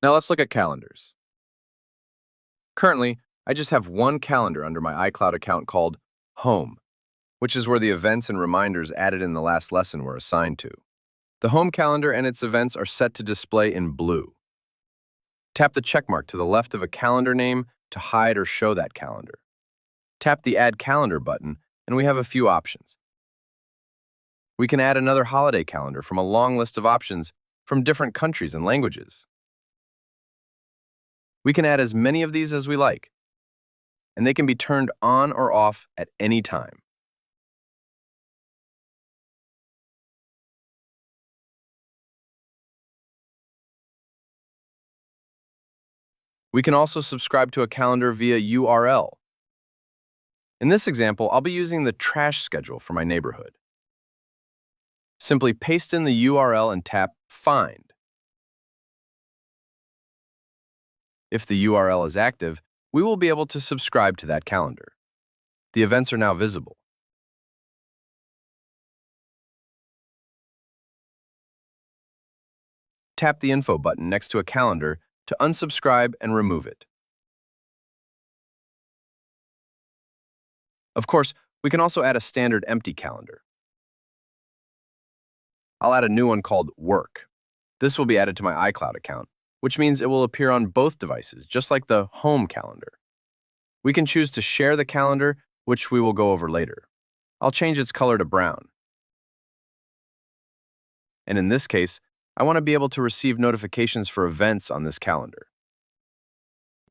Now let's look at calendars. Currently, I just have one calendar under my iCloud account called Home, which is where the events and reminders added in the last lesson were assigned to. The Home calendar and its events are set to display in blue. Tap the checkmark to the left of a calendar name to hide or show that calendar. Tap the Add Calendar button, and we have a few options. We can add another holiday calendar from a long list of options from different countries and languages. We can add as many of these as we like, and they can be turned on or off at any time. We can also subscribe to a calendar via URL. In this example, I'll be using the trash schedule for my neighborhood. Simply paste in the URL and tap Find. If the URL is active, we will be able to subscribe to that calendar. The events are now visible. Tap the Info button next to a calendar to unsubscribe and remove it. Of course, we can also add a standard empty calendar. I'll add a new one called Work. This will be added to my iCloud account, which means it will appear on both devices, just like the Home calendar. We can choose to share the calendar, which we will go over later. I'll change its color to brown. And in this case, I want to be able to receive notifications for events on this calendar.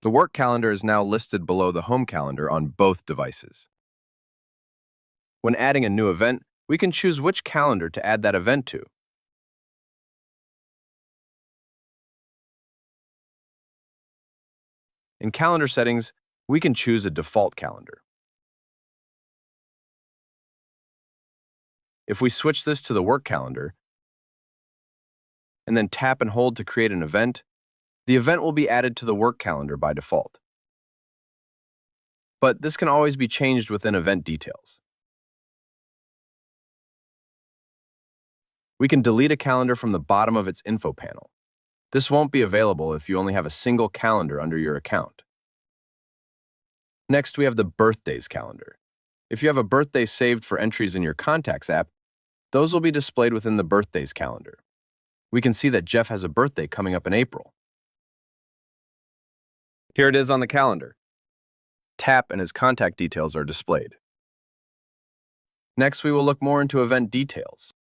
The Work calendar is now listed below the Home calendar on both devices. When adding a new event, we can choose which calendar to add that event to. In calendar settings, we can choose a default calendar. If we switch this to the Work calendar, and then tap and hold to create an event, the event will be added to the Work calendar by default. But this can always be changed within event details. We can delete a calendar from the bottom of its info panel. This won't be available if you only have a single calendar under your account. Next, we have the Birthdays calendar. If you have a birthday saved for entries in your Contacts app, those will be displayed within the Birthdays calendar. We can see that Jeff has a birthday coming up in April. Here it is on the calendar. Tap and his contact details are displayed. Next, we will look more into event details.